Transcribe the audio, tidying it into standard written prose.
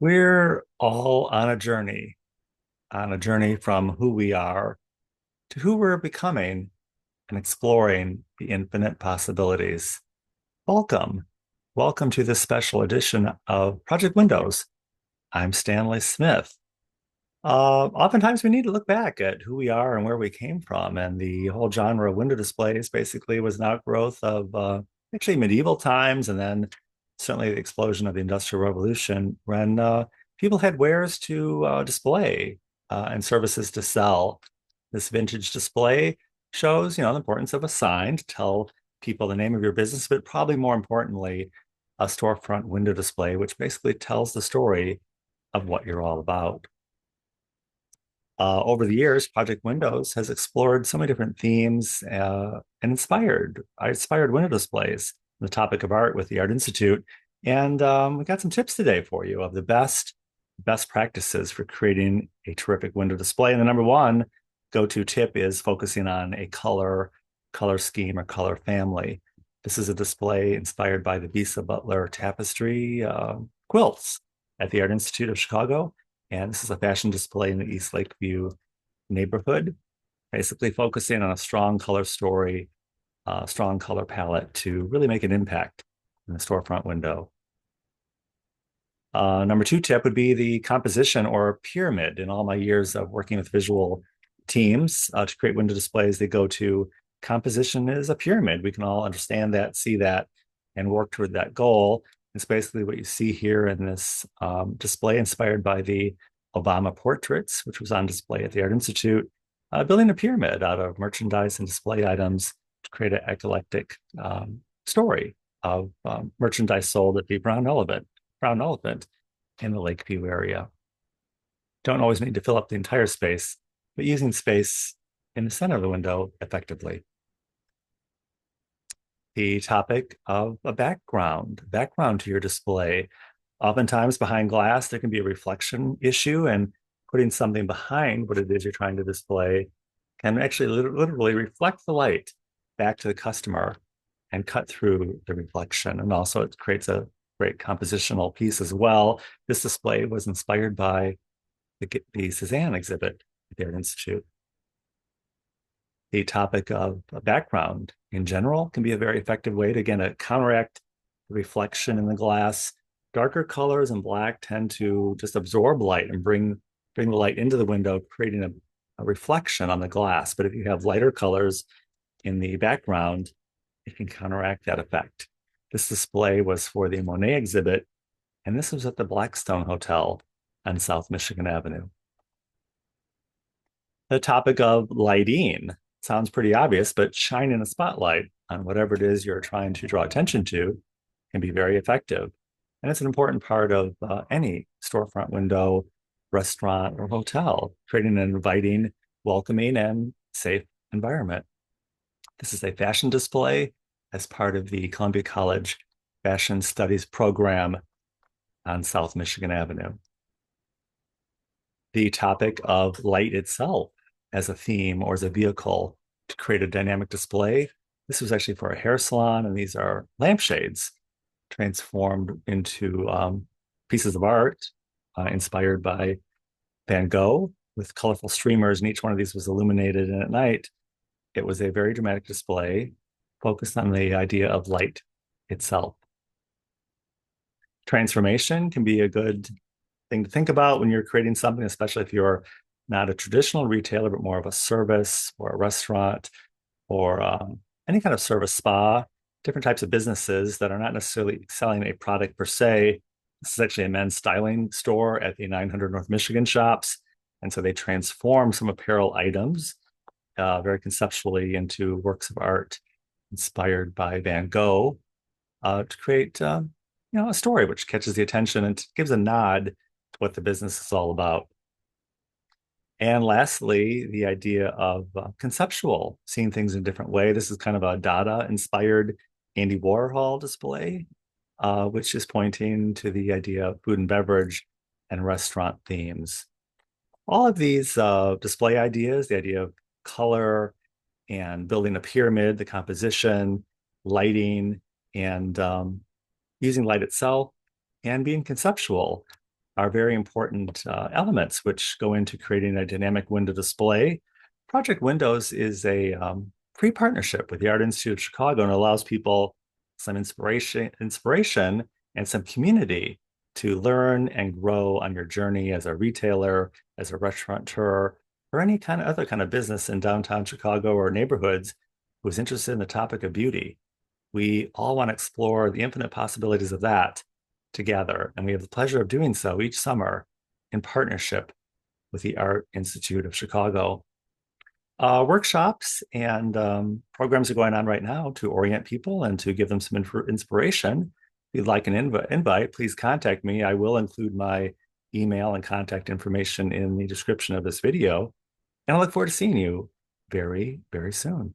We're all on a journey from who we are to who we're becoming and exploring the infinite possibilities. Welcome. Welcome to this special edition of Project Windows. I'm Stanley Smith. Oftentimes we need to look back at who we are and where we came from. And the whole genre of window displays basically was an outgrowth of actually medieval times and then certainly the explosion of the Industrial Revolution when people had wares to display and services to sell. This vintage display shows, the importance of a sign to tell people the name of your business, but probably more importantly, a storefront window display, which basically tells the story of what you're all about. Over the years, Project Windows has explored so many different themes and inspired window displays, the topic of art with the Art Institute. And we got some tips today for you of the best practices for creating a terrific window display. And the number one go-to tip is focusing on a color scheme or color family. This is a display inspired by the Bisa Butler tapestry quilts at the Art Institute of Chicago. And this is a fashion display in the East Lakeview neighborhood, basically focusing on a strong color story, strong color palette to really make an impact in the storefront window. Number two tip would be the composition or pyramid. In all my years of working with visual teams to create window displays, they go to composition is a pyramid. We can all understand that, see that, and work toward that goal. It's basically what you see here in this display inspired by the Obama portraits, which was on display at the Art Institute, building a pyramid out of merchandise and display items to create an eclectic story of merchandise sold at the Brown Elephant in the Lakeview area. Don't always need to fill up the entire space, but using space in the center of the window effectively. The topic of a background to your display. Oftentimes behind glass, there can be a reflection issue, and putting something behind what it is you're trying to display can actually literally reflect the light back to the customer and cut through the reflection. And also it creates a great compositional piece as well. This display was inspired by the Cezanne exhibit at the Art Institute. The topic of a background in general can be a very effective way to, again, to counteract the reflection in the glass. Darker colors and black tend to just absorb light and bring the light into the window, creating a reflection on the glass. But if you have lighter colors in the background, it can counteract that effect. This display was for the Monet exhibit, and this was at the Blackstone Hotel on South Michigan Avenue. The topic of lighting sounds pretty obvious, but shining a spotlight on whatever it is you're trying to draw attention to can be very effective. And it's an important part of any storefront window, restaurant, or hotel, creating an inviting, welcoming, and safe environment. This is a fashion display as part of the Columbia College Fashion Studies program on South Michigan Avenue. The topic of light itself as a theme or as a vehicle to create a dynamic display. This was actually for a hair salon, and these are lampshades transformed into pieces of art inspired by Van Gogh with colorful streamers, and each one of these was illuminated. And at night, it was a very dramatic display focused on the idea of light itself. Transformation can be a good thing to think about when you're creating something, especially if you're not a traditional retailer, but more of a service or a restaurant or any kind of service spa, different types of businesses that are not necessarily selling a product per se. This is actually a men's styling store at the 900 North Michigan shops. And so they transform some apparel items very conceptually into works of art inspired by Van Gogh to create a story which catches the attention and gives a nod to what the business is all about. And lastly, the idea of conceptual, seeing things in a different way. This is kind of a Dada-inspired Andy Warhol display, which is pointing to the idea of food and beverage and restaurant themes. All of these display ideas, the idea of color and building a pyramid, the composition, lighting, and using light itself, and being conceptual are very important elements which go into creating a dynamic window display. Project Windows is a free partnership with the Art Institute of Chicago and allows people some inspiration and some community to learn and grow on your journey as a retailer, as a restaurateur, or any kind of other kind of business in downtown Chicago or neighborhoods who's interested in the topic of beauty. We all want to explore the infinite possibilities of that together, and we have the pleasure of doing so each summer in partnership with the Art Institute of Chicago. Workshops and programs are going on right now to orient people and to give them some inspiration. If you'd like an invite, please contact me. I will include my email and contact information in the description of this video. And I look forward to seeing you very, very soon.